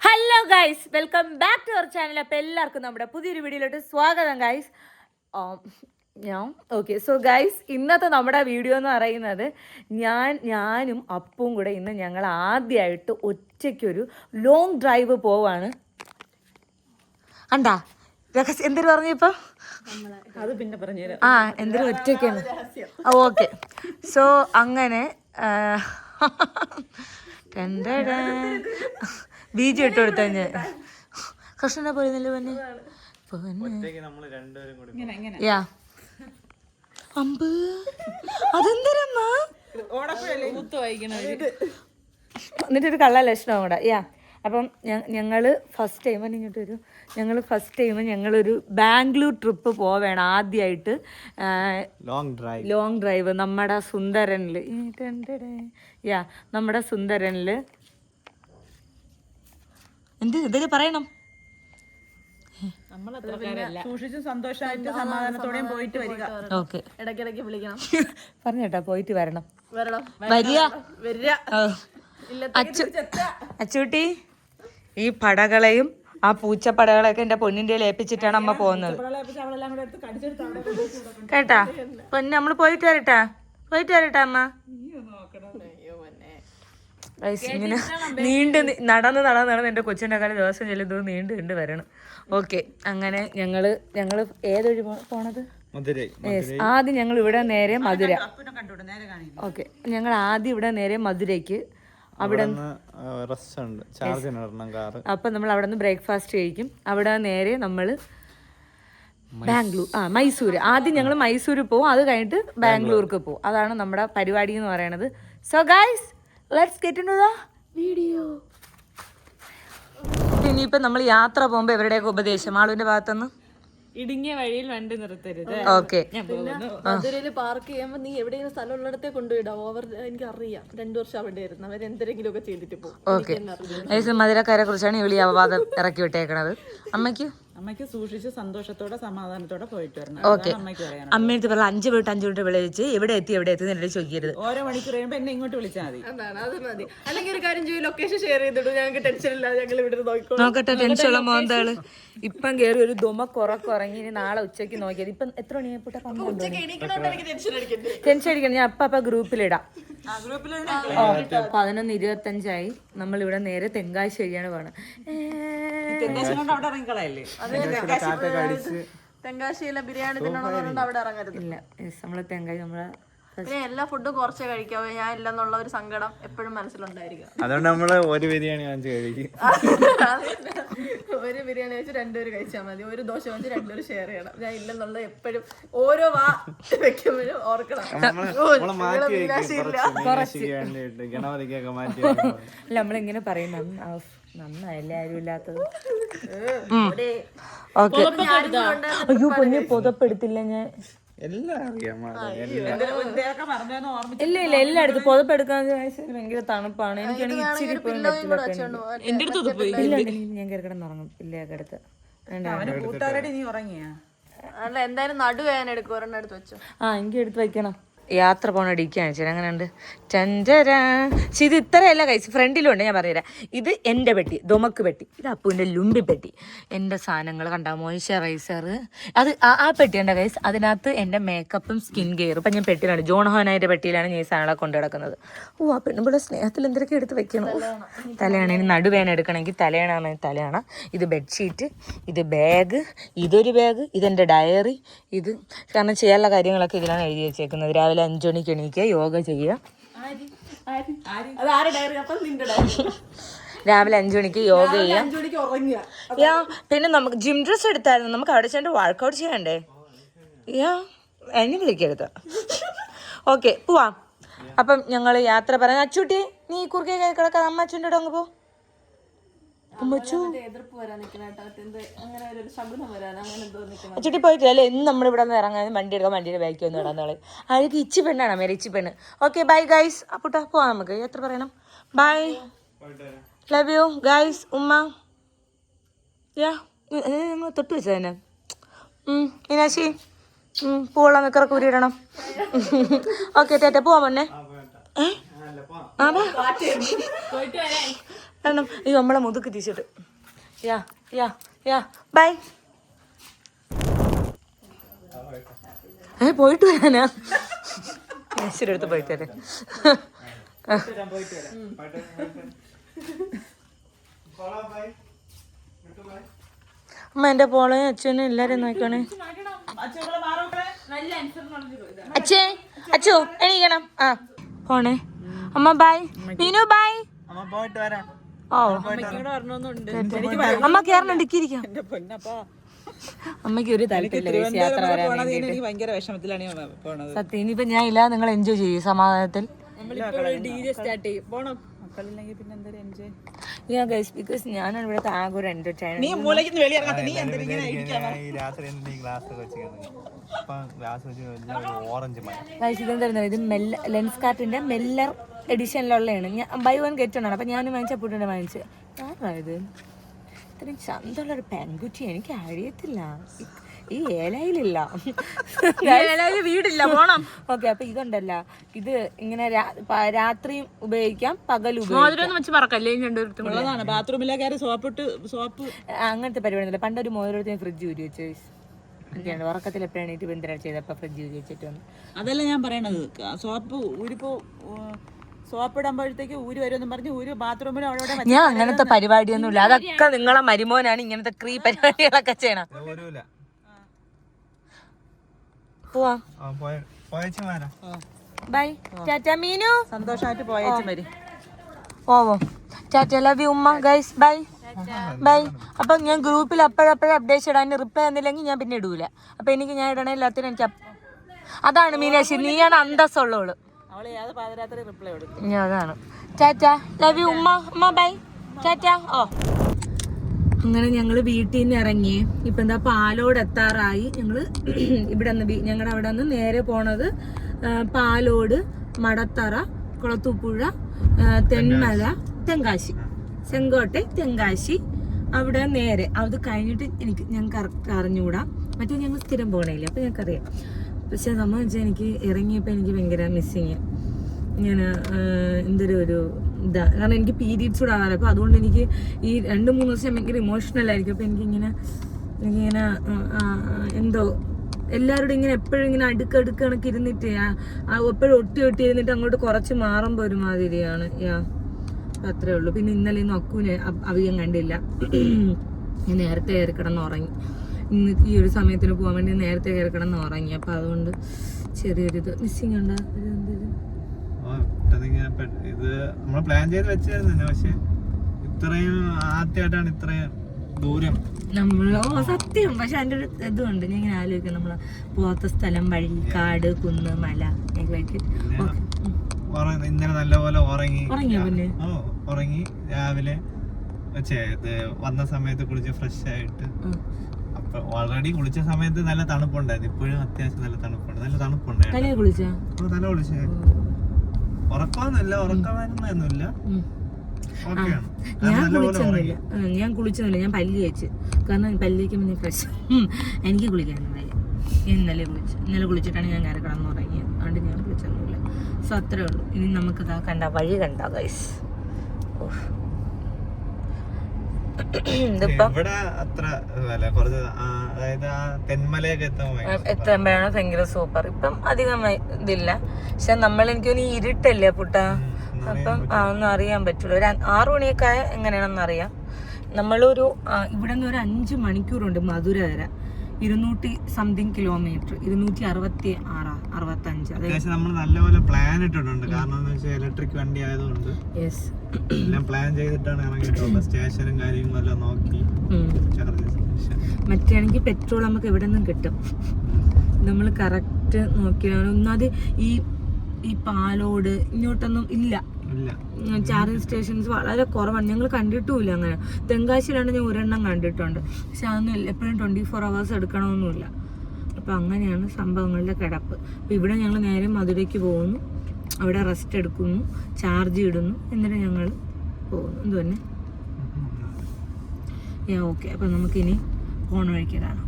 Hello guys, welcome back to our channel. അപ്പോൾ എല്ലാവർക്കും നമ്മുടെ പുതിയൊരു വീഡിയോയിലോട്ട് സ്വാഗതം ഗൈസ്. സോ ഗൈസ്, ഇന്നത്തെ നമ്മുടെ വീഡിയോ എന്ന് പറയുന്നത് ഞാനും അപ്പും കൂടെ ഇന്ന് ഞങ്ങൾ ആദ്യമായിട്ട് ഒറ്റയ്ക്കൊരു ലോങ് ഡ്രൈവ് പോവാണ്. അണ്ടാ എന്തൊരു പറഞ്ഞു ഇപ്പൊ? അത് പിന്നെ പറഞ്ഞുതരാം. എന്തൊരു ഒറ്റയ്ക്കാണ്. ഓക്കെ, സോ അങ്ങനെ ബീജം ഇട്ട് കൊടുത്ത ഞാൻ കൃഷ്ണനെ പോയിരുന്നല്ലോ യാ അമ്പ് അതെന്തരമ്മ എന്നിട്ടൊരു കള്ള ലക്ഷണം കൂടെ യാ. അപ്പം ഞങ്ങൾ ഫസ്റ്റ് ടൈം ഇങ്ങോട്ട് വരും. ഞങ്ങളൊരു ബാംഗ്ലൂർ ട്രിപ്പ് പോവേണം ആദ്യമായിട്ട്. ലോങ് ഡ്രൈവ് നമ്മുടെ സുന്ദരനിൽ നമ്മുടെ സുന്ദരനിൽ എന്തൊക്കെ പറയണം. സൂക്ഷിച്ചും സന്തോഷമായിട്ട് സമാധാനത്തോടെയും പോയിട്ട് വരിക. ഓക്കെ, ഇടയ്ക്കിടയ്ക്ക് വിളിക്കണം. പറഞ്ഞേട്ടാ പോയിട്ട് വരണം. വരിക. അച്ചൂട്ടി, ഈ പടകളെയും ആ പൂച്ചപ്പടകളെയൊക്കെ എന്റെ പൊന്നിന്റെ ഏൽപ്പിച്ചിട്ടാണ് അമ്മ പോകുന്നത് കേട്ടാ. പൊന്നെ നമ്മള് പോയിട്ട് വരട്ടാ അമ്മ. ഇങ്ങനെ നടന്ന് എന്റെ കൊച്ചിന്റെ കാലം ദിവസം ചെല്ലുന്നത് നീണ്ടു വരണം. ഓക്കെ, അങ്ങനെ ഞങ്ങള് ഏതൊഴി പോണത്? ആദ്യം ഞങ്ങൾ ഇവിടെ നേരെ മധുര. ഓക്കെ, ഞങ്ങൾ ആദ്യം ഇവിടെ നേരെ മധുരയ്ക്ക്. അവിടെ അപ്പൊ നമ്മൾ അവിടെ നിന്ന് ബ്രേക്ക്ഫാസ്റ്റ് കഴിക്കും. അവിടെ നേരെ നമ്മള് മൈസൂര്. ആദ്യം ഞങ്ങൾ മൈസൂര് പോവും, അത് കഴിഞ്ഞിട്ട് ബാംഗ്ലൂർക്ക് പോവും. അതാണ് നമ്മുടെ പരിപാടി എന്ന് പറയണത്. So guys, let's get into the video. ഇനിയിപ്പോ നമ്മൾ യാത്ര പോകുമ്പോ എവരുടെയൊക്കെ ഉപദേശം ആളുവിന്റെ ഭാഗത്തുനിന്ന്? ഇടുങ്ങിയ വഴിയിൽ വണ്ടി നിർത്തരുത്. ഓക്കെ, മധുരയില് പാർക്ക് ചെയ്യുമ്പോ നീ എവിടെയെങ്കിലും സ്ഥലം ഉള്ളിടത്തെ കൊണ്ടുവിടാം. എനിക്ക് അറിയാം, 2 വർഷം അവിടെ ആയിരുന്നു. അവരെന്തെങ്കിലും ഒക്കെ ചെയ്തിട്ട് പോകും. ഓക്കെ, മധുരക്കാരെ കുറിച്ചാണ് ഇവളി അപവാദം ഇറക്കി വിട്ടേക്കണത്. അമ്മയ്ക്ക് സൂക്ഷിച്ച് സന്തോഷത്തോടെ സമാധാനത്തോടെ പോയിട്ട് വരണം. ഓക്കെ, അമ്മയടുത്ത് പറഞ്ഞ 5 മിനിറ്റ് വിളിച്ച് എവിടെ എത്തി എന്നോട് ചോദിക്കരുത്. ഓരോ മണിക്കൂർ കഴിയുമ്പോ എന്നെ ഇങ്ങോട്ട് വിളിച്ചാൽ മതി. അത് മതി. അല്ലെങ്കിൽ ഒരു കാര്യം ചെയ്യും, ലൊക്കേഷൻ ഷെയർ ചെയ്തിട്ടു. ഞങ്ങൾക്ക് ടെൻഷൻ ഇല്ല, ഞങ്ങൾ ഇവിടെ നോക്കട്ടെ. ടെൻഷനുള്ള മോന്താള് ഇപ്പം കയറി ഒരു ദുമക്കുറങ്ങി. ഇനി നാളെ ഉച്ചയ്ക്ക് നോക്കിയത്. ഇപ്പം എത്ര മണിയായിപ്പോട്ടെ? ടെൻഷൻ അടിക്കണം. ഞാൻ അപ്പ ഗ്രൂപ്പിലിടാം. 11:25 നമ്മളിവിടെ നേരെ തെങ്കാശ്ശേരിയാണ് പോണത്. തെങ്കാശിയിലെ ബിരിയാണി തിന്നണമെന്നുണ്ട്, അവിടെ ഇറങ്ങരുത്. ഇല്ല, നമ്മള് തെങ്കാശി പിന്നെ എല്ലാ ഫുഡും കുറച്ച് കഴിക്കാവോ. ഞാൻ ഇല്ലെന്നുള്ള ഒരു സങ്കടം എപ്പോഴും മനസ്സിലുണ്ടായിരിക്കും. അതുകൊണ്ട് നമ്മള് ഒരു ബിരിയാണി വാങ്ങിച്ച് കഴിക്കും. ഒരു ബിരിയാണി വെച്ച് 2 പേര് കഴിച്ചാൽ മതി. ഒരു ദോശ വെച്ച് 2 പേര് ഷെയർ ചെയ്യണം. ഞാൻ ഇല്ലെന്നുള്ള എപ്പോഴും ഓരോ വാ വെക്കുമ്പോഴും ഓർക്കണം. ഗണപതിക്കൊക്കെ മാറ്റി അല്ല, നമ്മളിങ്ങനെ പറയും നന്നായല്ലേ ആരും ഇല്ലാത്തത്. ഓക്കെ, അയ്യോ പൊന്നെ പുതപ്പെടുത്തില്ല ഞാൻ. ഇല്ല എല്ലായിടത്തും പുതപ്പെടുക്കാന്ന് ഭയങ്കര തണുപ്പാണ്. എനിക്കാണെങ്കിൽ ഇച്ചിരി പോലും ഞാൻ കിടന്നുറങ്ങും. ഇല്ല കിടത്ത് അല്ല, എന്തായാലും നടുവേദന എടുക്കും. ഒരെണ്ണം എടുത്ത് വെച്ചോ. എനിക്ക് എടുത്ത് വെക്കണം. യാത്ര പോകണ ഇടിക്കാണ് ചേച്ചി. അങ്ങനെയുണ്ട്. ചഞ്ചര ഇത് ഇത്രയല്ല കഴിച്ച് ഫ്രണ്ടിലുണ്ട്. ഞാൻ പറഞ്ഞുതരാം. ഇത് എൻ്റെ പെട്ടി, ദുമക്ക് പെട്ടി. ഇത് അപ്പൂൻ്റെ ലുമ്പി പെട്ടി. എൻ്റെ സാധനങ്ങൾ കണ്ട മോയ്സ്ചറൈസർ, അത് ആ പെട്ടിയുണ്ട് കൈസ്. അതിനകത്ത് എൻ്റെ മേക്കപ്പും സ്കിൻ കെയറും. ഇപ്പം ഞാൻ പെട്ടിയിലാണ്, ജോൺ ഹോനായിട്ട് പെട്ടിയിലാണ് ഞാൻ ഈ സാധനങ്ങളൊക്കെ കൊണ്ടു കിടക്കുന്നത്. ഓ, ആ പെണ്ണുമ്പോൾ സ്നേഹത്തിൽ എന്തൊക്കെ എടുത്ത് വെക്കണം. തലയാണ്. ഇനി നടുവേന എടുക്കണമെങ്കിൽ തലയാണ്. ഇത് ബെഡ്ഷീറ്റ്, ഇത് ബാഗ്, ഇതൊരു ബാഗ്, ഇതെൻ്റെ ഡയറി. ഇത് കാരണം ചെയ്യാനുള്ള കാര്യങ്ങളൊക്കെ ഇതിലാണ് എഴുതി വെച്ചേക്കുന്നത്. രാവിലെ 5 മണിക്ക് എണീക്കുക, യോഗ ചെയ്യുക. രാവിലെ 5 മണിക്ക് യോഗ ചെയ്യാം. പിന്നെ നമുക്ക് ജിം ഡ്രസ് എടുത്തായിരുന്നു. നമുക്ക് അവിടെ ചെന്ന് വർക്കൗട്ട് ചെയ്യണ്ടേ? എന്നെ വിളിക്കരുത്. ഓക്കെ, പോവാം. അപ്പം ഞങ്ങൾ യാത്ര പറയാം. അച്ചൂട്ടി, നീ കുറുക്കെ കൈ കിടക്കാതെ അമ്മ അച്ഛൻ്റെ അങ്ങ് പോ. അച്ചൂട്ടി പോയിട്ടില്ല. ഇന്ന് നമ്മളിവിടെ നിന്ന് ഇറങ്ങാൻ വണ്ടി എടുക്കാൻ വണ്ടിയുടെ ബാക്കി ഒന്നും ഇടാന്നാളെ. ആൾക്ക് ഇച്ചി പെണ്ണാണ് മേരെ, ഇച്ചി പെണ്ണ്. Okay, bye guys. അപ്പൂട്ടാ പോവാം. നമുക്ക് എത്ര പറയണം? Bye, love you guys. ഉമ്മ തൊട്ട് വെച്ചത് തന്നെ. മീനാശി പൂവെള്ളം നിക്കറൊക്കെ ഊരിയിടണം. ഓക്കെ, തേറ്റ പോവാൻ പൊന്നെ. കാരണം ഇത് നമ്മളെ മുതുക്ക് ടീഷർട്ട്. ബൈ. പോയിട്ട് വരാനാ? ശരി, എടുത്ത് പോയിട്ട് വരാം. അമ്മ എന്റെ പോളെ അച്ഛനും എല്ലാരും നോക്കണേ. അച്ഛേ അച്ഛോ എണീക്കണം. പോണേ അമ്മ. ബൈ മീനു. ബൈ. ഓ അമ്മ കേറണം, ഡിക്കിരിക്കാം. അമ്മയ്ക്ക് ഒരു താല്പര്യം യാത്ര വരാൻ. ഭയങ്കര വിഷമത്തിലാണ് പോണത്. സത്യം. ഇനിയിപ്പോ ഞാൻ ഇല്ല, നിങ്ങൾ എൻജോയ് ചെയ്യും സമാധാനത്തിൽ. ഞാനാണ് ഇവിടുത്തെ ആകെ ഒരു എന്റർടൈൻമെന്റ്. ഇത് ലെൻസ് കാർട്ടിന്റെ മെല്ലർ എഡിഷനിലുള്ളതാണ്. ഞാൻ ബൈ വൺ ഗെറ്റ് ആണ്. അപ്പൊ ഞാനും വാങ്ങിച്ച പുട്ടിനെ വാങ്ങിച്ച്. ആരായത് ഇത്രയും ചന്തമുള്ളൊരു പെൺകുട്ടി? എനിക്ക് അറിയത്തില്ല. ഈ ഏലയിലില്ല, വീടില്ല. പോണം. ഓക്കെ. അപ്പൊ ഇതുണ്ടല്ല, ഇത് ഇങ്ങനെ രാത്രിയും ഉപയോഗിക്കാം, പകലും ഉപയോഗിക്കാം. ബാത്റൂമിലെ സോപ്പ് അങ്ങനത്തെ പരിപാടി. പണ്ടൊരു മോതിരത്തിന് ഫ്രിഡ്ജ് ഊരി വെച്ചു. ഒക്കെയാണ് ഉറക്കത്തിൽ എപ്പോഴാണ് ഇത് ബന്ധന ചെയ്തപ്പോ ഫ്രിഡ്ജ് ഊരി വെച്ചിട്ട് വന്നു. അതല്ല ഞാൻ പറയണത്. സോപ്പ് ഇടുമ്പോഴത്തേക്ക് ഊര് വരുമെന്നും പറഞ്ഞ് ഊര് ബാത്റൂമിൽ അവിടെ. ഞാൻ അങ്ങനത്തെ പരിപാടിയൊന്നുമില്ല. അതൊക്കെ നിങ്ങളെ മരുമോനാണ് ഇങ്ങനത്തെ പരിപാടികളൊക്കെ ചെയ്യണം. പോവാ. ബൈ. ടാറ്റ മീനു. സന്തോഷമായിട്ട് പോയേച്ചും വരും. പോവോ. ടാറ്റ. ലവ് യു ഉമ്മ. Guys bye bye. അപ്പൊ ഞാൻ ഗ്രൂപ്പിൽ അപ്പോഴപ്പോഴും അപ്ഡേറ്റ് ഇടാൻ റിപ്ലൈ തന്നില്ലെങ്കിൽ ഞാൻ പിന്നെ ഇടൂല. അപ്പൊ എനിക്ക് ഞാൻ ഇടണ എല്ലാത്തിനും എനിക്ക് അതാണ് മീനാക്ഷി, നീയാണ് അന്തസ്സുള്ളവള്. അതാണ്. ടാറ്റ. ലവ് യു ഉമ്മ. ഉമ്മ ബൈ. ടാറ്റ. ഓ അങ്ങനെ ഞങ്ങള് വീട്ടിൽ നിന്ന് ഇറങ്ങി. ഇപ്പൊ എന്താ പാലോട് എത്താറായി. ഞങ്ങള് ഇവിടെ ഞങ്ങളുടെ അവിടെ നിന്ന് നേരെ പോണത് പാലോട്, മടത്തറ, കുളത്തൂപ്പുഴ, തെന്മല, തെങ്കാശി, ചെങ്കോട്ടെ, തെങ്കാശി. അവിടെ നേരെ അത് കഴിഞ്ഞിട്ട് ഞാൻ കറക്റ്റ് അറിഞ്ഞുകൂടാ. മറ്റേ ഞങ്ങൾ സ്ഥിരം പോകണില്ല, അപ്പൊ ഞങ്ങൾക്കറിയാം. പക്ഷെ നമ്മൾ വെച്ചാൽ എനിക്ക് ഇറങ്ങിയപ്പോൾ എനിക്ക് ഭയങ്കര മിസ്സിങ്. ഞാൻ എന്തൊരു ഇതാ, കാരണം എനിക്ക് പീരീഡ്സ് കൂടെ ആകാറ്. അപ്പോൾ അതുകൊണ്ട് എനിക്ക് ഈ 2-3 ദിവസം ഭയങ്കര ഇമോഷണൽ ആയിരിക്കും. അപ്പോൾ എനിക്കിങ്ങനെ എന്തോ എല്ലാവരോടും ഇങ്ങനെ എപ്പോഴും ഇങ്ങനെ അടുക്കടുക്ക് കണക്ക് ഇരുന്നിട്ട് എപ്പോഴും ഒട്ടി ഇരുന്നിട്ട് അങ്ങോട്ട് കുറച്ച് മാറുമ്പോൾ ഒരുമാതിരിയാണ്. അത്രേ ഉള്ളൂ. പിന്നെ ഇന്നലെ അക്കുവിനെ അധികം കണ്ടില്ല. ഞാൻ നേരത്തെ കയറി കിടന്ന് ഉറങ്ങി. ഇന്ന് ഈ ഒരു സമയത്തിന് പോകാൻ വേണ്ടി നേരത്തെ കയറി കിടന്ന് ഉറങ്ങി. അപ്പൊ അതുകൊണ്ട് ചെറിയൊരിത് മിസ്സിങ് ഉണ്ട്. ഇത് നമ്മൾ പ്ലാൻ ചെയ്ത് വെച്ചായിരുന്നു, പക്ഷെ ഇത്രയും ആദ്യമായിട്ടാണ് ഇത്രയും ദൂരം നമ്മളോ സത്യം. പക്ഷെ അതിന്റെ ഒരു ഇതുണ്ട്. ഞാൻ ഇങ്ങനെ ആലോചിക്കാം, നമ്മള് പോകാത്ത സ്ഥലം, വഴി, കാട്, കുന്ന്, മല. ഇന്നലെ നല്ലപോലെ ഉറങ്ങിയോ? പിന്നെ ഉറങ്ങി. രാവിലെ വന്ന സമയത്ത് കുളിച്ച് ഫ്രഷ് ആയിട്ട്. അപ്പൊ ഓൾറെഡി കുളിച്ച സമയത്ത് നല്ല തണുപ്പുണ്ടായിരുന്നു. ഇപ്പോഴും അത്യാവശ്യം നല്ല തണുപ്പുണ്ട്. നല്ല തണുപ്പുണ്ടായിരുന്നു. തല കുളിച്ച ഉറക്കമൊന്നുമില്ല, ഉറക്കമൊന്നുമില്ല. ഞാൻ കുളിച്ചൊന്നുമില്ല. ഞാൻ പല്ല് തേച്ച്. കാരണം പല്ലിക്ക് മുന്നേ ഫ്രഷ്. എനിക്ക് കുളിക്കാനൊന്നും വയ്യ. ഇന്നലെ കുളിച്ചിട്ടാണ് ഞാൻ കയറി കിടന്നുറങ്ങിയത്. അതുകൊണ്ട് ഞാൻ കുളിച്ചൊന്നുമില്ല. സോ അത്രേ ഉള്ളൂ. ഇനി നമുക്ക് കണ്ട വഴി കണ്ട ഗൈസ്. ഇവിടെ അത്ര എത്തുമ്പോഴാണ് ഭയങ്കര സൂപ്പർ. ഇപ്പം അധികം ഇതില്ല. പക്ഷെ എനിക്ക് ഈ ഇരുട്ടല്ലേ പുട്ട. അപ്പം ഒന്നും അറിയാൻ പറ്റൂല. ഒരു 6 മണിയൊക്കെ എങ്ങനെയാണെന്ന് അറിയാം. നമ്മളൊരു ഇവിടെ നിന്ന് ഒരു 5 മണിക്കൂറുണ്ട് മധുര വരെ. 200 കിലോമീറ്റർ, 266-65. അത്യാവശ്യം നമ്മൾ നല്ലപോലെ പ്ലാൻ ഇട്ടിട്ടുണ്ട്. കാരണം ഇലക്ട്രിക് വണ്ടി ആയതുകൊണ്ട് എല്ലാം പ്ലാൻ ചെയ്തിട്ടാണ് ഇറങ്ങിയിട്ടുള്ളത്. സ്റ്റേഷനും കാര്യങ്ങളും എല്ലാം നോക്കി. മറ്റാണെങ്കിൽ പെട്രോൾ നമുക്ക് എവിടെ നിന്നും കിട്ടും. നമ്മൾ കറക്റ്റ് നോക്കിയാണ്. ഒന്നാമത് ഈ പാലോട് ഇങ്ങോട്ടൊന്നും ഇല്ല. ചാർജിങ് സ്റ്റേഷൻസ് വളരെ കുറവാണ്. ഞങ്ങൾ കണ്ടിട്ടുമില്ല അങ്ങനെ. തെങ്കാശിയിലാണ് ഞാൻ ഒരെണ്ണം കണ്ടിട്ടുണ്ട്. പക്ഷെ അതൊന്നും എപ്പോഴും 24 hours എടുക്കണമെന്നില്ല. അപ്പം അങ്ങനെയാണ് സംഭവങ്ങളുടെ കിടപ്പ്. അപ്പം ഇവിടെ ഞങ്ങൾ നേരെ മധുരയ്ക്ക് പോകുന്നു. അവിടെ റെസ്റ്റ് എടുക്കുന്നു, ചാർജ് ഇടുന്നു, എന്നിട്ട് ഞങ്ങൾ പോകുന്നു. എന്തുതന്നെ ഓക്കെ. അപ്പം നമുക്കിനി ഫോൺ വഴിക്ക് കാണാം.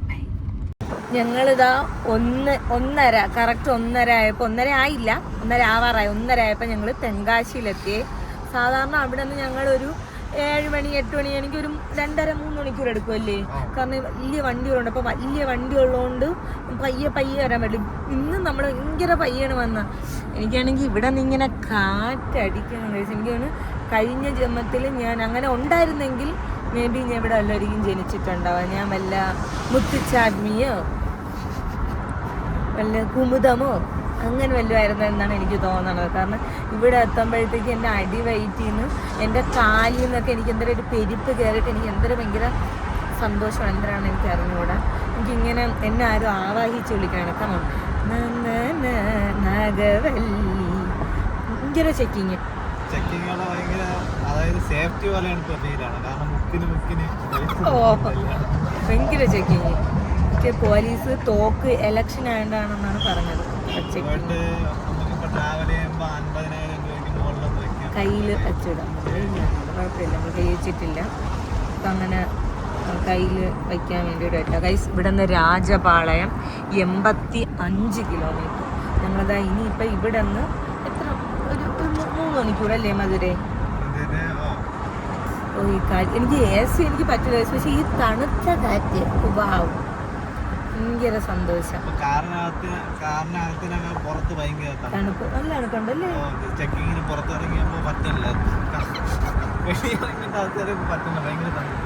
ഞങ്ങളിതാ 1:30 കറക്റ്റ് 1:30 ആയപ്പോൾ, 1:30 ആയില്ല, 1:30 ആവാറായി. 1:30 ആയപ്പോൾ ഞങ്ങൾ തെങ്കാശിയിലെത്തി. സാധാരണ അവിടെ നിന്ന് ഞങ്ങളൊരു 7 മണി 8 മണി എനിക്ക് ഒരു 2.5-3 മണിക്കൂർ എടുക്കുമല്ലേ, കാരണം വലിയ വണ്ടികളുണ്ട്. അപ്പോൾ വലിയ വണ്ടി ഉള്ളതുകൊണ്ട് പയ്യെ വരാൻ പറ്റും. ഇന്ന് നമ്മൾ ഭയങ്കര പയ്യാണ് വന്ന. എനിക്കാണെങ്കിൽ ഇവിടെ നിന്ന് ഇങ്ങനെ കാറ്റടിക്കണം. എനിക്ക് കഴിഞ്ഞ ജന്മത്തിൽ ഞാൻ അങ്ങനെ ഉണ്ടായിരുന്നെങ്കിൽ മേ ബി ഞാൻ ഇവിടെ എല്ലാവരും ജനിച്ചിട്ടുണ്ടാവാം. ഞാൻ വല്ല മുത്തുച്ചാദ്മിയോ വല്ല കുമുദമോ അങ്ങനെ വല്ലതായിരുന്നു എന്നാണ് എനിക്ക് തോന്നണത്. കാരണം ഇവിടെ എത്തുമ്പോഴത്തേക്ക് എൻ്റെ അടിവയറ്റിൽ നിന്ന് എൻ്റെ കാലിൽ നിന്നൊക്കെ എനിക്ക് എന്തൊരു ഒരു പെരുപ്പ് കയറിയിട്ട് എനിക്ക് എന്തൊരു ഭയങ്കര സന്തോഷം എന്തിനാണ് എനിക്ക് അറിഞ്ഞുകൂടാ. എനിക്കിങ്ങനെ എന്നെ ആരും ആവാഹിച്ച് വിളിക്കണം. കമോൺ നാഗവല്ലി ഭയങ്കര ചെക്കിങ്. ഭയങ്കര ചെക്കിങ്. പോലീസ് തോക്ക് എലക്ഷൻ ആയതുകൊണ്ടാണെന്നാണ് പറഞ്ഞത്. കയ്യിൽ വെച്ചിടാം, കുഴപ്പമില്ല, നമ്മൾ കൈ വെച്ചിട്ടില്ല. അപ്പം അങ്ങനെ കയ്യിൽ വയ്ക്കാൻ വേണ്ടിയിട്ട് ഗൈസ്. ഇവിടെ നിന്ന് രാജപാളയം 85 കിലോമീറ്റർ. ഞങ്ങളതാ ഇനിയിപ്പോൾ ഇവിടെ നിന്ന് എത്ര ഒരു 3 മണിക്കൂറല്ലേ മധുരൈ? ഓ ഈ കാറ്റ് എനിക്ക് AC എനിക്ക് പറ്റില്ല, പക്ഷേ ഈ തണുത്ത കാറ്റ് വാവും ഭയങ്കര സന്തോഷം. തണുപ്പ് നല്ല തണുപ്പുണ്ടല്ലേ.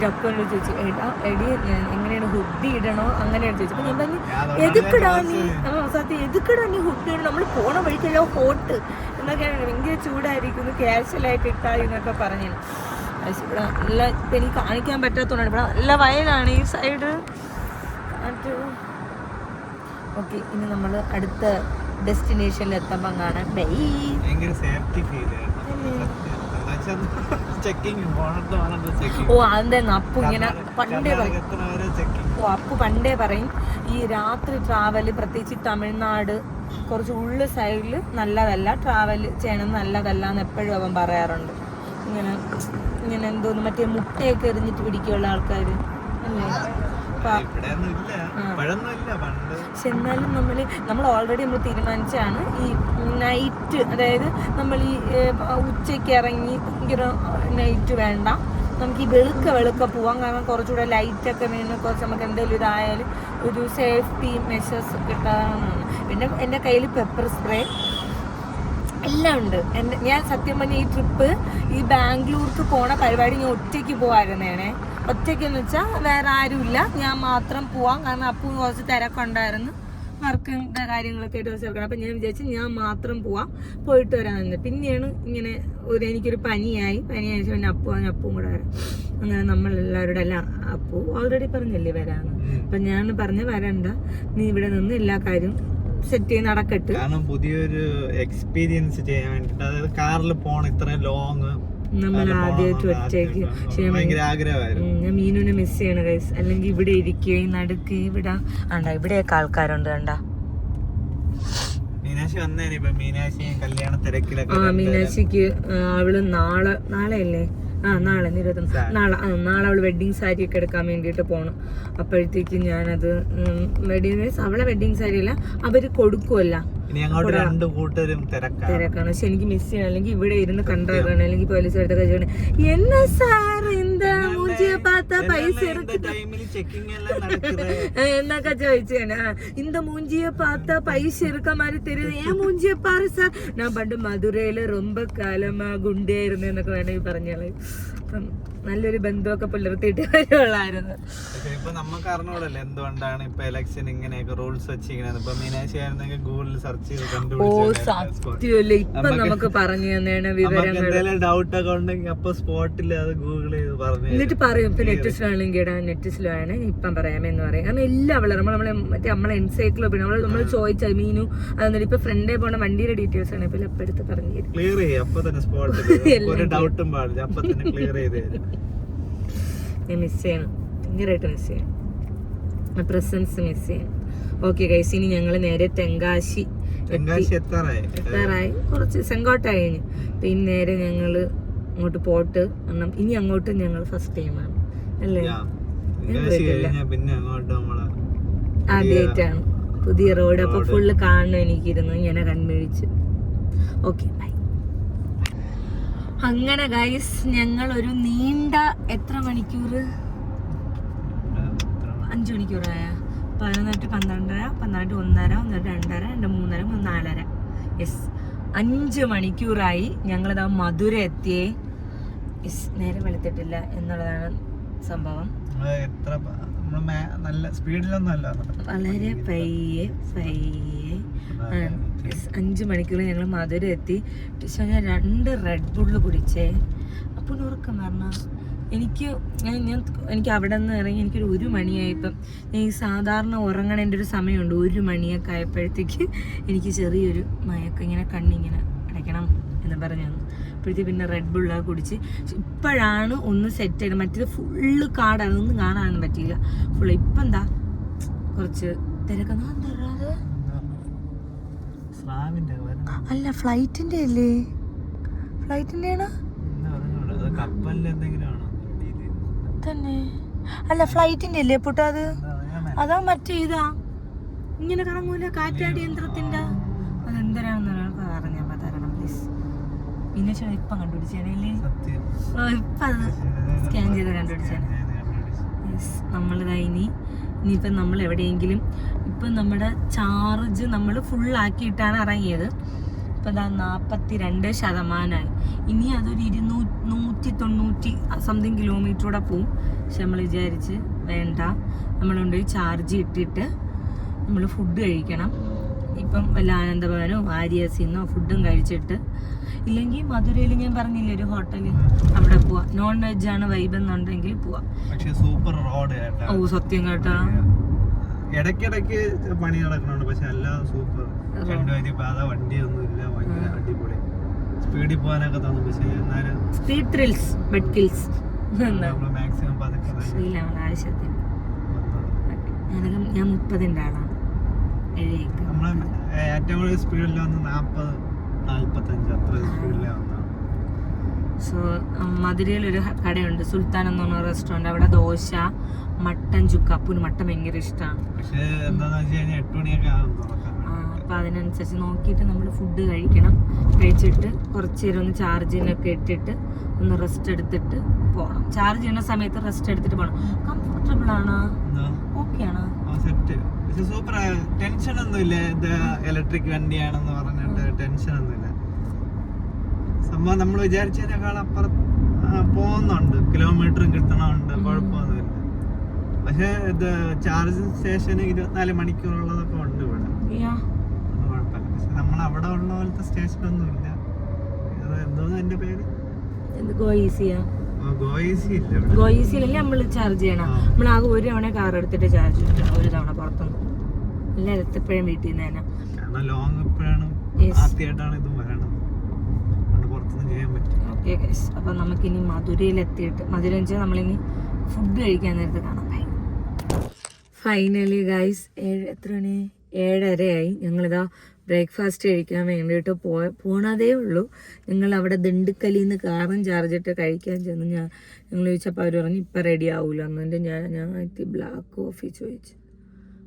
ചക്കോണ്ട് ചോദിച്ചു എടി എങ്ങനെയാണ് ഹുഡി ഇടണോ അങ്ങനെയാണ് ചോദിച്ചു. അപ്പൊ ഞാൻ പറഞ്ഞു എതുക്കിടാ നീ സത്യം എതുക്കിടാ നീ ഹുഡി ഇടണം, നമ്മൾ പോണ വഴിക്കല്ലോ ഹോട്ട് എന്നൊക്കെയാണ്, ഭയങ്കര ചൂടായിരിക്കുന്നു, കാഷ്വലായിട്ട് ഇട്ടാൽ എന്നൊക്കെ പറഞ്ഞു. ഇവിടെ നല്ല ഇപ്പം എനിക്ക് കാണിക്കാൻ പറ്റാത്തതുകൊണ്ടാണ്. ഇവിടെ നല്ല വയലാണ് ഈ സൈഡ്. ഓക്കെ, ഇനി നമ്മൾ അടുത്ത ഡെസ്റ്റിനേഷനിൽ എത്തുമ്പോൾ കാണാം. ഓ അതെന്താ അപ്പു ഇങ്ങനെ പണ്ടേ പറയും. ഓ അപ്പു പണ്ടേ പറയും ഈ രാത്രി ട്രാവൽ പ്രത്യേകിച്ച് തമിഴ്നാട് കുറച്ച് ഉള്ളു സൈഡിൽ നല്ലതല്ല, ട്രാവൽ ചെയ്യണം നല്ലതല്ല എന്ന് എപ്പോഴും അവൻ പറയാറുണ്ട്. ഇങ്ങനെ എന്തോന്ന് മറ്റേ മുട്ടയൊക്കെ എറിഞ്ഞിട്ട് പിടിക്കുള്ള ആൾക്കാർ അല്ലേ. പക്ഷെ എന്നാലും നമ്മൾ ഓൾറെഡി നമ്മൾ തീരുമാനിച്ചാണ് ഈ നൈറ്റ്, അതായത് നമ്മൾ ഈ ഉച്ചയ്ക്ക് ഇറങ്ങി ഭയങ്കര നൈറ്റ് വേണ്ട, നമുക്ക് ഈ വെളുക്ക പോവാം. കാരണം കുറച്ചുകൂടെ ലൈറ്റൊക്കെ വീണ് കുറച്ച് നമുക്ക് എന്തെങ്കിലും ഇതായാലും ഒരു സേഫ്റ്റി മെഷേഴ്സ് കിട്ടാനാണ്. പിന്നെ എൻ്റെ കയ്യിൽ പെപ്പർ സ്പ്രേ എല്ലാം ഉണ്ട്. ഞാൻ സത്യം പറഞ്ഞ ഈ ട്രിപ്പ് ഈ ബാംഗ്ലൂർക്ക് പോണ പരിപാടി ഞാൻ ഒറ്റയ്ക്ക് പോവായിരുന്നേണേ. ഒറ്റയ്ക്കെന്ന് വെച്ചാൽ വേറെ ആരുമില്ല, ഞാൻ മാത്രം പോവാം. കാരണം അപ്പു കുറച്ച് തിരക്കുണ്ടായിരുന്നു, വർക്കിൻ്റെ കാര്യങ്ങളൊക്കെ ആയിട്ട് ചേർക്കണം. അപ്പം ഞാൻ വിചാരിച്ചു ഞാൻ മാത്രം പോവാം, പോയിട്ട് വരാമെന്ന്. പിന്നെയാണ് ഇങ്ങനെ എനിക്കൊരു പനിയായി പിന്നെ അപ്പും കൂടെ വരാം. അങ്ങനെ നമ്മളെല്ലാവരുടെ എല്ലാം അപ്പു ഓൾറെഡി പറഞ്ഞല്ലേ വരാമെന്ന്. അപ്പം ഞാൻ പറഞ്ഞ് വരണ്ട, നീ ഇവിടെ നിന്ന് എല്ലാ കാര്യവും സെറ്റ് ചെയ്ത് നടക്കട്ടെ. കാരണം പുതിയൊരു എക്സ്പീരിയൻസ് ചെയ്യാൻ വേണ്ടിട്ട്, അതായത് കാറിൽ പോണം ഇത്രയും ലോങ് നമ്മൾ ആദ്യമായിട്ട് ഒറ്റയ്ക്ക്. ഞാൻ മീനുനെ മിസ് ചെയ്യണ ഗൈസ്. അല്ലെങ്കിൽ ഇവിടെ ഇരിക്കുകയും നടുക്ക് ഇവിടെ ആണ്ടാ ഇവിടെയൊക്കെ ആൾക്കാരുണ്ട് കണ്ടാ. മീനാക്ഷിക്ക് അവള് നാളെയല്ലേ നാളെ 21 നാളെ അവള് വെഡിങ് സാരി ഒക്കെ എടുക്കാൻ വേണ്ടിയിട്ട് പോകണം. അപ്പോഴത്തേക്ക് ഞാനത് വെഡിങ് മീൻസ് അവളെ വെഡിങ് സാരി അല്ല, അവര് കൊടുക്കുമല്ല, തിരക്കാണ്. പക്ഷെ എനിക്ക് മിസ് ചെയ്യണം. അല്ലെങ്കിൽ ഇവിടെ ഇരുന്ന് കണ്ടാക്കണം, അല്ലെങ്കിൽ പോലീസ് എടുത്ത കഴിച്ചാണ് എന്നാ സാർ இந்த மூஞ்சிய பார்த்தா പൈസ എന്നൊക്കെ ചോദിച്ചാണ്. இந்த மூஞ்சிய பார்த்தா പൈസ இருக்க மாதிரி தெரியுது, ஏன் மூஞ்சிய பாரு சார். ഞാൻ പണ്ട് മധുരയില് ரொம்ப കാലമാ ഗുണ്ടയായിരുന്നു എന്നൊക്കെ വേണമെങ്കിൽ പറഞ്ഞാല്. അപ്പം നല്ലൊരു ബന്ധമൊക്കെ പുലർത്തിയിട്ട് വരുള്ളായിരുന്നു. ഇപ്പൊ നമുക്ക് അറിഞ്ഞൂടല്ലോ എന്തുകൊണ്ടാണ് ഇപ്പൊ ഇലക്ഷൻ ഇങ്ങനെയൊക്കെ റൂൾസ് വെച്ചിരിക്കുന്നത്. ഇപ്പൊ മീനാക്ഷി ആയിരുന്നെങ്കിൽ ഗൂഗിളിൽ സെർച്ച് ചെയ്ത് സത്യമല്ലേ ഇപ്പൊ നമുക്ക് പറഞ്ഞു തന്നെയാണ് വിവരങ്ങൾ. ഡൗട്ട് ഒക്കെ ഉണ്ടെങ്കിൽ അപ്പൊ സ്പോട്ടിൽ അത് ഗൂഗിൾ ചെയ്ത് പറഞ്ഞു എന്നിട്ട് പറയും. ഇപ്പൊ നെറ്റിസിലാണെങ്കിൽ നെറ്റിസിലാണ് ഇപ്പം പറയാമെന്ന് പറയും. കാരണം എല്ലാം നമ്മളെ എൻസൈക്ലോപീഡിയ നമ്മൾ ചോദിച്ചാൽ മീനു അതൊന്നും ഇപ്പൊ ഫ്രണ്ടേ പോണ വണ്ടിയുടെ ഡീറ്റെയിൽസ് ആണ് ഇപ്പൊ എപ്പം എടുത്ത് പറഞ്ഞു തരും. ക്ലിയർ ചെയ്യും അപ്പൊ തന്നെ സ്പോട്ടിൽ, ഒരു ഡൗട്ടും പാടില്ല, അപ്പൊ തന്നെ ക്ലിയർ ചെയ്ത് തരും. ഞാൻ മിസ് ചെയ്യണം, ഭയങ്കരമായിട്ട് മിസ് ചെയ്യണം, പ്രസൻസ് മിസ് ചെയ്യണം. ഓക്കെ ഗൈസ്, ഇനി ഞങ്ങൾ നേരെ തെങ്കാശി എത്താറായി, കുറച്ച് സെങ്കോട്ടായി കഴിഞ്ഞു. പിന്നെ നേരെ ഞങ്ങള് അങ്ങോട്ട് പോട്ട്. കാരണം ഇനി അങ്ങോട്ട് ഞങ്ങൾ ഫസ്റ്റ് ടൈമാണ് അല്ലേ, ആദ്യമായിട്ടാണ് പുതിയ റോഡ്. അപ്പൊ ഫുള്ള് കാണണം എനിക്കിരുന്നു, ഇങ്ങനെ കൺമിഴിച്ച്. Okay bye. അങ്ങനെ ഗൈസ് ഞങ്ങൾ ഒരു നീണ്ട എത്ര മണിക്കൂർ 5 മണിക്കൂറായ 11 12 12 1:30 1:30 2:30 2:30 4:30 യെസ് 5 മണിക്കൂറായി ഞങ്ങളിതാ മധുര എത്തിയേ. യെസ് നേരെ വെളുത്തിട്ടില്ല എന്നുള്ളതാണ് സംഭവം. നല്ല സ്പീഡിലൊന്നും അല്ല, വളരെ പയ്യെ 5 മണിക്കൂർ ഞങ്ങൾ മധുര എത്തി. ഞാൻ 2 റെഡ് ബുള്ള് കുടിച്ചേ. അപ്പോൾ ഉറക്കം പറഞ്ഞ എനിക്ക് അവിടെ നിന്ന് ഇറങ്ങി എനിക്കൊരു 1 മണിയായപ്പം ഞാൻ ഈ സാധാരണ ഉറങ്ങണേൻ്റെ ഒരു സമയമുണ്ട്. 1 മണിയൊക്കെ ആയപ്പോഴത്തേക്ക് എനിക്ക് ചെറിയൊരു മയക്കം, ഇങ്ങനെ കണ്ണിങ്ങനെ അടയ്ക്കണം എന്ന് പറഞ്ഞു തന്നു. അപ്പോഴത്തേക്ക് പിന്നെ റെഡ് ബുള്ളൊക്കെ കുടിച്ച് ഇപ്പോഴാണ് ഒന്ന് സെറ്റ് ആയത്. മറ്റേത് ഫുള്ള് കാടാണ്, ഒന്നും കാണാനൊന്നും പറ്റിയില്ല ഫുള്ള്. ഇപ്പം എന്താ കുറച്ച് തിരക്കുന്ന അല്ല ഫ്ലൈറ്റിൻ്റെ അല്ലേ? ഫ്ലൈറ്റിൻ്റെ ആണ് തന്നെ അല്ല ഫ്ലൈറ്റിന്റെ അല്ലേ പൊട്ടാ? അത് അതാ മറ്റേ ഇതാ ഇങ്ങനെ കറങ്ങൂല കാറ്റാടി യന്ത്രത്തിന്റെ. അതെന്തരാണെന്ന് പറഞ്ഞാൽ തരണം പ്ലീസ്. പിന്നെ ഇപ്പം കണ്ടുപിടിച്ചേനല്ലേ? ഇപ്പം അത് സ്കാൻ ചെയ്ത് കണ്ടുപിടിച്ചേനെ. യെസ് നമ്മളിതാ ഇനിയിപ്പം നമ്മൾ എവിടെയെങ്കിലും ഇപ്പം നമ്മുടെ ചാർജ് നമ്മൾ ഫുള്ളാക്കിയിട്ടാണ് ഇറങ്ങിയത്. ഇപ്പം ഇതാ 42%. ഇനി അതൊരു 190 സംതിങ് കിലോമീറ്ററൂടെ പോവും. പക്ഷെ നമ്മൾ വിചാരിച്ച് വേണ്ട, നമ്മളുകൊണ്ടുപോയി ചാർജ് ഇട്ടിട്ട് നമ്മൾ ഫുഡ് കഴിക്കണം. ഇപ്പം വല്ല ആനന്ദഭവനോ ആര്യാസിന്നോ ഫുഡും കഴിച്ചിട്ട്, ഇല്ലെങ്കിൽ മധുരയിൽ ഞാൻ പറഞ്ഞില്ലേ ഒരു ഹോട്ടലിൽ, അവിടെ പോവാം. നോൺ വെജ് ആണ് വൈബ് എന്നുണ്ടെങ്കിൽ പോവാം. Super road. ഓ സത്യം കേട്ടാ, ഇടയ്ക്കിടയ്ക്ക് പണി നടക്കുന്നുണ്ട്, പക്ഷെ എല്ലാം സൂപ്പർ. വണ്ടിയൊന്നും ഇല്ല, ഭയങ്കര അടിപൊളി. സ്പീഡിൽ പോകാനൊക്കെ തോന്നും, പക്ഷെ എന്നാലും speed thrills but kills. Maximum ആവശ്യത്തിന് ഞാൻ 30ന്റെ ആളാണ്. നമ്മള് ഏറ്റവും കൂടുതൽ സ്പീഡിൽ വന്ന് 40-45 അത്ര സ്പീഡിലാണ് വന്നത്. സോ മധുരയിൽ ഒരു കടയുണ്ട്, സുൽത്താൻ എന്ന് പറഞ്ഞ റെസ്റ്റോറൻറ്റ്. അവിടെ ദോശ, മട്ടൻ ചുക്ക. അപ്പൂന് മട്ടൻ ഭയങ്കര ഇഷ്ടമാണ്. പക്ഷേ എന്താണെന്ന് വെച്ച് കഴിഞ്ഞാൽ 8 മണിയൊക്കെ ആകും തുറക്കാൻ. അപ്പം അതിനനുസരിച്ച് നോക്കിയിട്ട് നമ്മൾ ഫുഡ് കഴിക്കണം. കഴിച്ചിട്ട് കുറച്ച് നേരം ഒന്ന് ചാർജിനൊക്കെ ഇട്ടിട്ട് ഒന്ന് റെസ്റ്റ് എടുത്തിട്ട് പോകണം. ചാർജ് ചെയ്യുന്ന സമയത്ത് റെസ്റ്റ് എടുത്തിട്ട് പോകണം. കംഫർട്ടബിൾ ആണോ? ഓക്കെ ആണോ? സെറ്റ്. സൂപ്പർ. ടെൻഷൻ ഒന്നുമില്ല. ഇത് ഇലക്ട്രിക് വണ്ടിയാണെന്ന് പറഞ്ഞിട്ട് ടെൻഷൻ ഒന്നുമില്ല. സംഭവം നമ്മൾ വിചാരിച്ചതിനേക്കാൾ അപ്പുറം പോകുന്നുണ്ട്, കിലോമീറ്ററും കിട്ടണമുണ്ട്, കുഴപ്പമൊന്നുമില്ല. പക്ഷെ ഇത് ചാർജിങ് സ്റ്റേഷന് 24 മണിക്കൂറുള്ളതൊക്കെ ഉണ്ട് ഇവിടെ, കുഴപ്പമില്ല. പക്ഷെ നമ്മൾ അവിടെ ഉള്ള പോലത്തെ സ്റ്റേഷനൊന്നും ഇല്ല. എന്തോന്ന് എന്റെ പേര് ഗോയിസിലല്ലേ നമ്മൾ ചാർജ് ചെയ്യണം. നമ്മൾ ആകെ 1 തവണ കാർ എടുത്തിട്ട് ചാർജ് ചെയ്യണം, 1 തവണ പുറത്തൊന്നും. എല്ലാവരും എപ്പോഴും വീട്ടിൽ നിന്ന് തന്നെ. ലോങ് എപ്പോഴാണ് ആദ്യമായിട്ടാണ് ഇത് വരണം, പുറത്തൊന്നും ചെയ്യാൻ പറ്റും. ഓക്കെ ഗൈസ്, അപ്പം നമുക്കിനി മധുരയിലെത്തിയിട്ട്, മധുര വെച്ചാൽ നമ്മളിനി ഫുഡ് കഴിക്കാൻ നേരത്തെ കാണാം. ഫൈനലി ഗൈസ് എത്ര മണി? 7:30 ഞങ്ങളിതാ ബ്രേക്ക്ഫാസ്റ്റ് കഴിക്കാൻ വേണ്ടിയിട്ട് പോണതേ ഉള്ളൂ. ഞങ്ങൾ അവിടെ ദിണ്ടുക്കലിൽ നിന്ന് കാറും ചാർജിട്ട് കഴിക്കാൻ ചെന്ന് ഞങ്ങൾ ചോദിച്ചപ്പോൾ അവർ പറഞ്ഞു ഇപ്പം റെഡി ആവില്ല. എന്നിട്ട് ഞാൻ എത്തി ബ്ലാക്ക് കോഫി ചോദിച്ചു.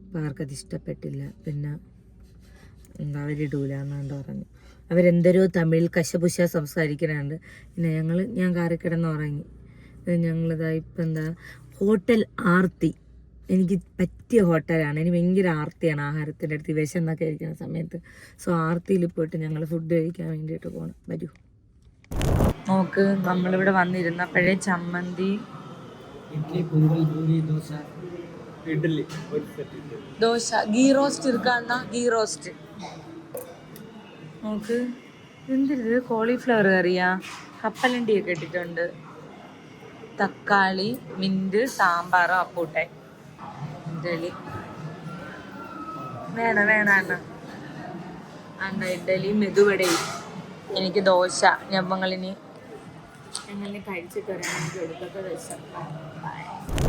അപ്പോൾ ആർക്കത് ഇഷ്ടപ്പെട്ടില്ല. പിന്നെ എന്താ അവരിടൂല എന്നാണ്ട് പറഞ്ഞു. അവരെന്തരോ തമിഴിൽ കശപുശ സംസാരിക്കുന്നുണ്ട്. പിന്നെ ഞാൻ കാറിൽ കിടന്ന് ഉറങ്ങി. ഞങ്ങളിതാ ഇപ്പം എന്താ ഹോട്ടൽ ആർത്തി, എനിക്ക് പറ്റിയ ഹോട്ടലാണ്. എനിക്ക് ഭയങ്കര ആർത്തിയാണ് ആഹാരത്തിൻ്റെ അടുത്ത്, വിശന്നൊക്കെ ഇരിക്കുന്ന സമയത്ത്. സോ ആർത്തിയിൽ പോയിട്ട് ഞങ്ങൾ ഫുഡ് കഴിക്കാൻ വേണ്ടിയിട്ട് പോകണം. വരൂ നോക്ക്, നമ്മളിവിടെ വന്നിരുന്നപ്പോഴേ ചമ്മന്തി, ഇഡ്ഡലി, ദോശ, ഗീ റോസ്റ്റ് ഇരിക്കാന്ന ഗീ റോസ്റ്റ് നോക്ക്. എന്തിത് കോളിഫ്ലവർ കറിയാ, കപ്പലണ്ടിയൊക്കെ ഇട്ടിട്ടുണ്ട്, തക്കാളി, മിന്റ്, സാമ്പാർ, അപ്പൂട്ടെ, ഇഡ്ഡലി വേണം അണ്ണ ഇഡ്ഡലി, മെതുവടയും, എനിക്ക് ദോശ. ഞങ്ങളിനി കഴിച്ചിട്ട് വരാം. എനിക്ക് എടുത്തൊക്കെ ദോശ.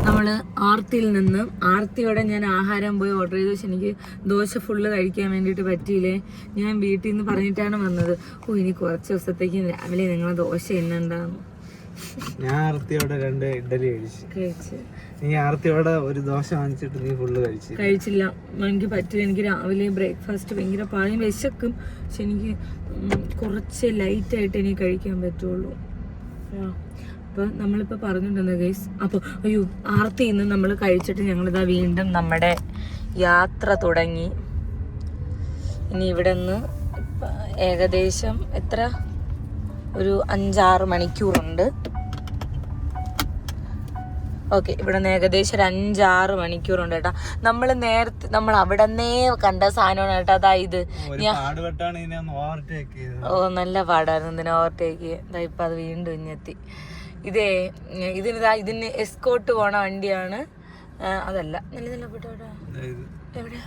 നമ്മൾ ആർത്തിയിൽ നിന്ന് ആർത്തിയോടെ ഞാൻ ആഹാരം പോയി ഓർഡർ ചെയ്തു. പക്ഷെ എനിക്ക് ദോശ ഫുള്ള് കഴിക്കാൻ വേണ്ടിയിട്ട് പറ്റിയില്ലേ. ഞാൻ വീട്ടിൽ നിന്ന് പറഞ്ഞിട്ടാണ് വന്നത്, ഇനി കുറച്ച് ദിവസത്തേക്ക് രാവിലെ നിങ്ങൾ ദോശ എന്നുണ്ടാകുന്നു. ഞാൻ ആർത്തിയോടെ 2 ഇഡ്ഡലി കഴിച്ചു. നീ ആർത്തിയോടെ ഒരു ദോശ വാങ്ങിച്ചിട്ട് നീ ഫുള്ള് കഴിച്ചില്ല. എനിക്ക് പറ്റില്ല. എനിക്ക് രാവിലെ ബ്രേക്ക്ഫാസ്റ്റ് ഭയങ്കര പാഴും വിശക്കും. പക്ഷെ എനിക്ക് കുറച്ച് ലൈറ്റായിട്ട് എനിക്ക് കഴിക്കാൻ പറ്റുള്ളൂ. അപ്പോൾ നമ്മളിപ്പോൾ പറഞ്ഞിട്ടുണ്ടെന്ന് ഗൈസ്. അപ്പോൾ അയ്യോ ആർത്തിയിൽ നിന്ന് നമ്മൾ കഴിച്ചിട്ട് ഞങ്ങളിതാ വീണ്ടും നമ്മുടെ യാത്ര തുടങ്ങി. ഇനി ഇവിടെ നിന്ന് ഏകദേശം എത്ര ഒരു 5-6 മണിക്കൂറുണ്ട്. ഓക്കെ, ഇവിടെ നിന്ന് ഏകദേശം ഒരു 5-6 മണിക്കൂറുണ്ട് കേട്ടോ. നമ്മൾ അവിടെ നിന്നേ കണ്ട സാധനമാണ് കേട്ടോ. അതായത് നല്ല പാടായിരുന്നു ഇതിനെ ഓവർടേക്ക് ചെയ്യാൻ. ഇപ്പം അത് വീണ്ടും ഇഞ്ഞെത്തി. ഇതിന് എസ്കോട്ട് പോണ വണ്ടിയാണ്. അതല്ല നല്ല പോട്ടോ എവിടെ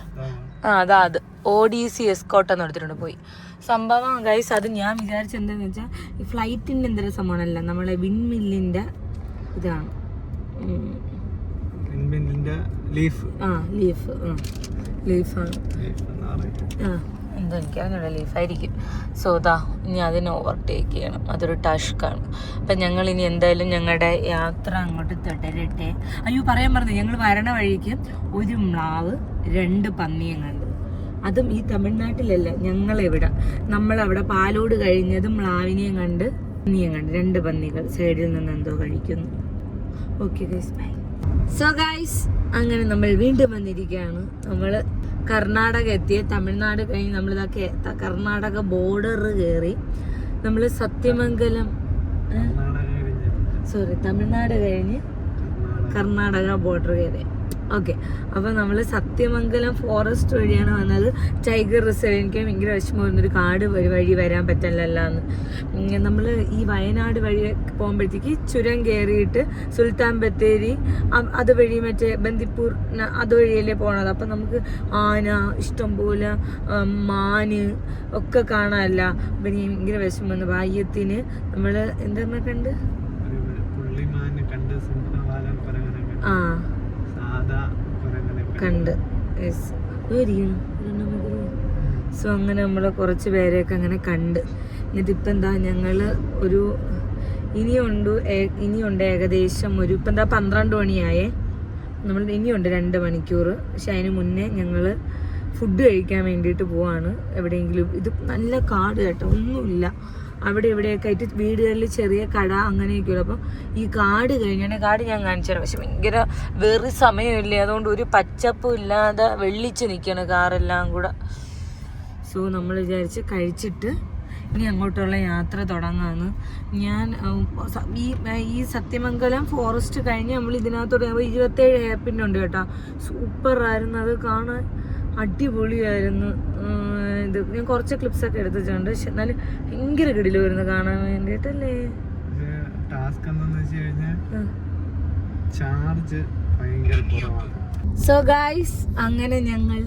അത് ODC എസ്കോട്ട് എന്ന് എടുത്തിട്ടുണ്ട് പോയി. സംഭവം ഗൈസ്, അത് ഞാൻ വിചാരിച്ച എന്താന്ന് വെച്ചാൽ ഈ ഫ്ലൈറ്റിന്റെ എന്തെങ്കിലും സംഭവമല്ല, നമ്മളെ വിൻമില്ലിന്റെ ഇതാണ്. ലീഫാണ്. എന്തോ എനിക്കറിഞ്ഞൂടാ, ലീഫായിരിക്കും. സോ ദാ ഇനി അതിനെ ഓവർടേക്ക് ചെയ്യണം. അതൊരു ടാസ്ക്കാണ്. അപ്പം ഞങ്ങൾ ഇനി എന്തായാലും ഞങ്ങളുടെ യാത്ര അങ്ങോട്ട് തുടരട്ടെ. അയ്യോ പറയാൻ പറഞ്ഞു, ഞങ്ങൾ വരണ വഴിക്ക് ഒരു മ്ലാവ് 2 പന്നിയും കണ്ടു. അതും ഈ തമിഴ്നാട്ടിലല്ല, ഞങ്ങളെവിടെ നമ്മളവിടെ പാലോട് കഴിഞ്ഞതും മ്ലാവിനെയും കണ്ട് പന്നിയും കണ്ട്. 2 പന്നികൾ സൈഡിൽ നിന്ന് എന്തോ കഴിക്കുന്നു. Okay guys, bye. So guys, അങ്ങനെ നമ്മൾ വീണ്ടും വന്നിരിക്കുകയാണ്. നമ്മൾ കർണാടക എത്തിയ, തമിഴ്നാട് കഴിഞ്ഞ് നമ്മളിതൊക്കെ കർണാടക ബോർഡർ കയറി. നമ്മൾ സത്യമംഗലം തമിഴ്നാട് കഴിഞ്ഞ് കർണാടക ബോർഡർ കയറി. ഓക്കെ, അപ്പോൾ നമ്മൾ സത്യമംഗലം ഫോറസ്റ്റ് വഴിയാണ് വന്നത്. Tiger reserve. എനിക്ക് ഭയങ്കര വിഷമമായിരുന്നൊരു കാട് വഴി വരാൻ പറ്റില്ലല്ലോ. നമ്മൾ ഈ വയനാട് വഴി പോകുമ്പോഴത്തേക്ക് ചുരം കയറിയിട്ട് സുൽത്താൻ ബത്തേരി അതുവഴി മറ്റേ ബന്ദിപ്പൂർ അതുവഴിയല്ലേ പോണത്. അപ്പം നമുക്ക് ആന ഇഷ്ടംപോലെ മാന് ഒക്കെ കാണാമല്ല. അപ്പം ഭയങ്കര വിഷമം. ഭാഗ്യത്തിന് നമ്മൾ എന്താ കണ്ട് കണ്ട്. സോ അങ്ങനെ നമ്മൾ കുറച്ച് പേരെയൊക്കെ അങ്ങനെ കണ്ട്. എന്നിട്ടിപ്പം എന്താ ഞങ്ങൾ ഒരു ഇനിയുണ്ട് ഏകദേശം ഒരു ഇപ്പം എന്താ 12 മണിയായേ. നമ്മൾ ഇനിയുണ്ട് 2 മണിക്കൂർ. പക്ഷെ അതിന് മുന്നേ ഞങ്ങൾ ഫുഡ് കഴിക്കാൻ വേണ്ടിയിട്ട് പോവാണ് എവിടെയെങ്കിലും. ഇത് നല്ല കാട് കേട്ടോ, ഒന്നുമില്ല. അവിടെ ഇവിടെയൊക്കെ ആയിട്ട് വീടുകളിൽ ചെറിയ കട അങ്ങനെയൊക്കെയുള്ളൂ. അപ്പം ഈ കാട് കഴിഞ്ഞാൽ കാട് ഞാൻ കാണിച്ചു തരാം. പക്ഷെ ഭയങ്കര വേറെ സമയമില്ലേ, അതുകൊണ്ട് ഒരു പച്ചപ്പും ഇല്ലാതെ വെള്ളിച്ച് നിൽക്കണം കാറെല്ലാം കൂടെ. സോ നമ്മൾ വിചാരിച്ച് കഴിച്ചിട്ട് ഇനി അങ്ങോട്ടുള്ള യാത്ര തുടങ്ങാമെന്ന്. ഞാൻ ഈ സത്യമംഗലം ഫോറസ്റ്റ് കഴിഞ്ഞ് നമ്മൾ ഇതിനകത്തോടെ 27 ഹെയർ പിന്നുണ്ട് കേട്ടോ. സൂപ്പറായിരുന്നു അത് കാണാൻ, അടിപൊളിയായിരുന്നു. ഇത് ഞാൻ കുറച്ച് ക്ലിപ്സൊക്കെ എടുത്തിട്ടുണ്ട്. പക്ഷെ എന്നാലും ഭയങ്കര കിടിലായിരുന്നു കാണാൻ വേണ്ടിയിട്ടല്ലേ. സോ ഗൈസ്, അങ്ങനെ ഞങ്ങൾ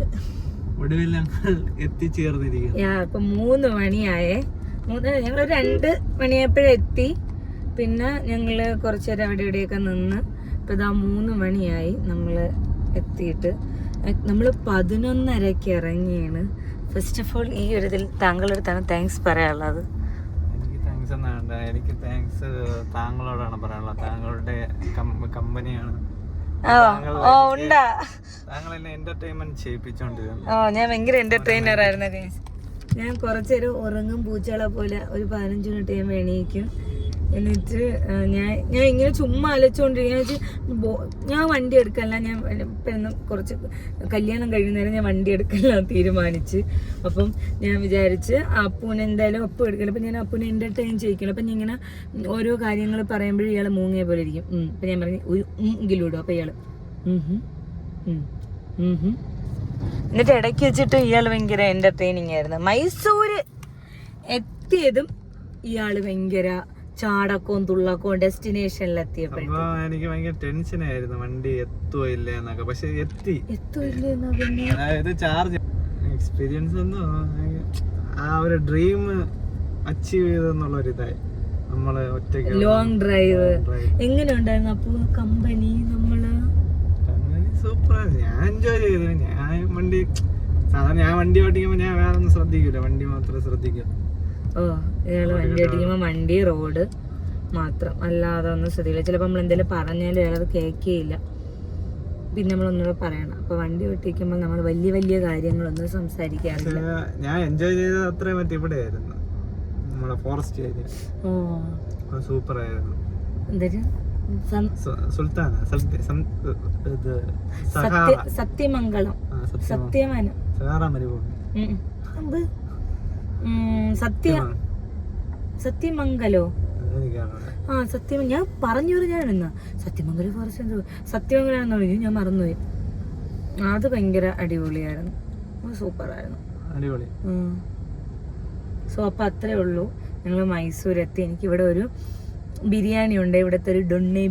ഇപ്പൊ 3 മണിയായേ. ഞങ്ങൾ 2 മണിയായപ്പോഴെത്തി. പിന്നെ ഞങ്ങള് കുറച്ചേരം അവിടെ ഇവിടെയൊക്കെ നിന്ന് ഇപ്പൊ ഇതാ 3 മണിയായി നമ്മൾ എത്തിയിട്ട്. നമ്മൾ 11:30 ഇറങ്ങിയാണ്. ഫസ്റ്റ് ഓഫ് ഓൾ ഈ ഒരു ഇതിൽ താങ്കളുടെ അടുത്താണ് താങ്ക്സ് പറയാനുള്ളത്. എനിക്ക് താങ്ക്സ് താങ്കളോടാണ് പറയാനുള്ളത്. താങ്കളുടെ കമ്പനിയാണ്. ഞാൻ ഭയങ്കര എന്റർടൈനർ ആയിരുന്നു ഗൈസ്. ഞാൻ കുറച്ചേരം ഉറങ്ങും പൂച്ചകളെ പോലെ. ഒരു 15 മിനിറ്റ് ഞാൻ എണീക്കും. എന്നിട്ട് ഞാൻ ഇങ്ങനെ ചുമ്മാ അലച്ചുകൊണ്ടിരിക്കുക. ഞാൻ വണ്ടി എടുക്കല്ല. ഞാൻ ഇപ്പം കുറച്ച് കല്യാണം കഴിയുന്നേരം ഞാൻ വണ്ടി എടുക്കല്ല തീരുമാനിച്ച്. അപ്പം ഞാൻ വിചാരിച്ച് അപ്പൂനെ എന്തായാലും ഒപ്പം എടുക്കണം. അപ്പം ഞാൻ അപ്പൂനെ എൻ്റർടൈൻ ചെയ്യിക്കണം. അപ്പം ഞാൻ ഇങ്ങനെ ഓരോ കാര്യങ്ങൾ പറയുമ്പോഴും ഇയാൾ മൂങ്ങിയ പോലെ ഇരിക്കും. അപ്പം ഞാൻ പറഞ്ഞു ഒരു എങ്കിലും ഇടും. അപ്പം ഇയാൾ എന്നിട്ട് ഇടയ്ക്ക് വെച്ചിട്ട് ഇയാൾ ഭയങ്കര എൻ്റർടൈനിങ് ആയിരുന്നു. മൈസൂര് എത്തിയതും ഇയാൾ ഭയങ്കര ചാടക്കവും തുള്ളക്കവും ഡെസ്റ്റിനേഷനിലെത്തിയപ്പോഴേക്കും എനിക്ക് ഭയങ്കര ടെൻഷനായിരുന്നു വണ്ടി എത്തുവോ ഇല്ല എന്നൊക്കെ. പക്ഷെ എത്തി ചാർജ് എക്സ്പീരിയൻസ് ഒന്നും ആ ഒരു ഡ്രീം അച്ചീവ് ചെയ്തെന്നുള്ള ഒരു ഇതായി. നമ്മള് ഒറ്റയ്ക്ക് ലോങ് ഡ്രൈവ് എങ്ങനെ ഉണ്ടായിരുന്നു? അപ്പൊ കമ്പനി സൂപ്പറായിരുന്നു. ഞാൻ എൻജോയ് ചെയ്തു. ഞാൻ വണ്ടി ഓടിക്കുമ്പോ ഞാൻ വേറെ ഒന്നും ശ്രദ്ധിക്കൂല, വണ്ടി മാത്രമേ ശ്രദ്ധിക്കൂ. ഇയാള് വണ്ടി ഓടിക്കുമ്പോ വണ്ടി റോഡ് മാത്രം, അല്ലാതെ ഒന്നും ശ്രദ്ധിക്കില്ല. ചിലപ്പോൾ നമ്മൾ എന്തെങ്കിലും പറഞ്ഞാലും ഇയാളത് കേൾക്കുകയില്ല. പിന്നെ നമ്മളൊന്നുകൂടെ പറയണം. അപ്പൊ വണ്ടി ഓടിക്കുമ്പോൾ നമ്മൾ വലിയ വലിയ കാര്യങ്ങളൊന്നും സംസാരിക്കാറില്ല. ഞാൻ എൻജോയ് ചെയ്തത് അത്രയും ഇവിടെ ആയിരുന്നു. നമ്മുടെ ഫോറസ്റ്റ് ഏരിയ ഓ സൂപ്പർ ആയിരുന്നു. എന്തൊരു സുൽത്താന ഇത് സത്യമംഗളം സത്യമന സഹാറ മരുഭൂമി സത്യമംഗലോ ആ സത്യം ഞാൻ പറഞ്ഞു ഞാനെന്നാ സത്യമംഗലം ഫോറസ്റ്റ് എന്തോ സത്യമംഗലാണെന്ന് പറഞ്ഞു ഞാൻ മറന്നുപോയി. അത് ഭയങ്കര അടിപൊളിയായിരുന്നു, സൂപ്പറായിരുന്നു, അടിപൊളി. സോ അപ്പൊ അത്രേ ഉള്ളൂ. ഞങ്ങൾ മൈസൂർ എത്തി. എനിക്കിവിടെ ഒരു ബിരിയാണി ഉണ്ട്, ഇവിടുത്തെ ഒരു ഡൊണ്ണെ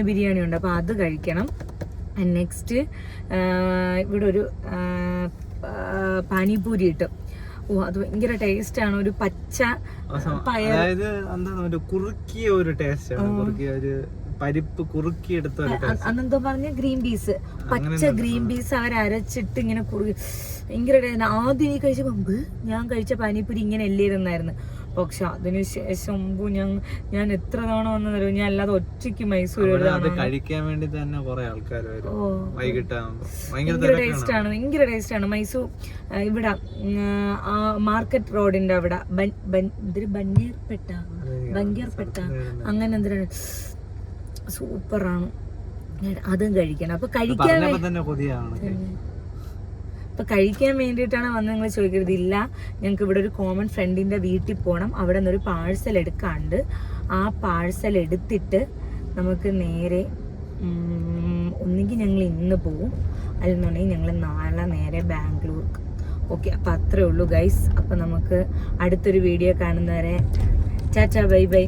ബിരിയാണി ഉണ്ട്. അപ്പൊ അത് കഴിക്കണം. നെക്സ്റ്റ് ഇവിടെ ഒരു പാനിപൂരി കിട്ടും. ഓ അത് ഭയങ്കര ടേസ്റ്റ് ആണ്. ഒരു പച്ച പയർ, അതായത് എന്താണ് കുറുക്കിയ ഒരു ടേസ്റ്റ് ആണ്, കുറുക്കിയ ഒരു പരിപ്പ് കുറുക്കിയെടുത്ത ഒരു ടേസ്റ്റ്. അന്നെന്തോ പറഞ്ഞ ഗ്രീൻ പീസ്, പച്ച ഗ്രീൻ പീസ് അവർ അരച്ചിട്ട് ഇങ്ങനെ ഭയങ്കര ആദ്യം എനിക്ക് കഴിച്ച മുമ്പ് ഞാൻ കഴിച്ച പാനിപ്പൂരി ഇങ്ങനെ അല്ലായിരുന്നായിരുന്നു. പക്ഷെ അതിനുശേഷം ഞാൻ എത്ര തവണ വന്നതല്ലോ, ഞാൻ അല്ലാതെ ഒറ്റയ്ക്ക് മൈസൂർ കഴിക്കാൻ വേണ്ടി തന്നെ കുറെ ആൾക്കാർ വരും. ഭയങ്കര ടേസ്റ്റ് ആണ് മൈസൂർ. ഇവിടെ മാർക്കറ്റ് റോഡിന്റെ അവിടെ ബന്യർപെട്ട അങ്ങനെ എന്തിനാണ് സൂപ്പറാണ്. അതും കഴിക്കണം. അപ്പൊ കഴിക്കാൻ വേണ്ടിയിട്ടാണ് വന്ന് നിങ്ങൾ ചോദിക്കരുത്. ഇല്ല, ഞങ്ങൾക്ക് ഇവിടെ ഒരു കോമൺ ഫ്രണ്ടിന്റെ വീട്ടിൽ പോകണം. അവിടെ നിന്നൊരു പാഴ്സൽ എടുക്കാണ്ട് ആ പാഴ്സൽ എടുത്തിട്ട് നമുക്ക് നേരെ ഒന്നുകിൽ ഞങ്ങൾ ഇന്ന് പോവും, അല്ലെന്നുണ്ടെങ്കിൽ ഞങ്ങൾ നാളെ നേരെ ബാംഗ്ലൂർക്ക്. ഓക്കെ, അപ്പം അത്രേ ഉള്ളൂ ഗൈസ്. അപ്പം നമുക്ക് അടുത്തൊരു വീഡിയോ കാണുന്നവരെ ടാറ്റാ ബൈ ബൈ.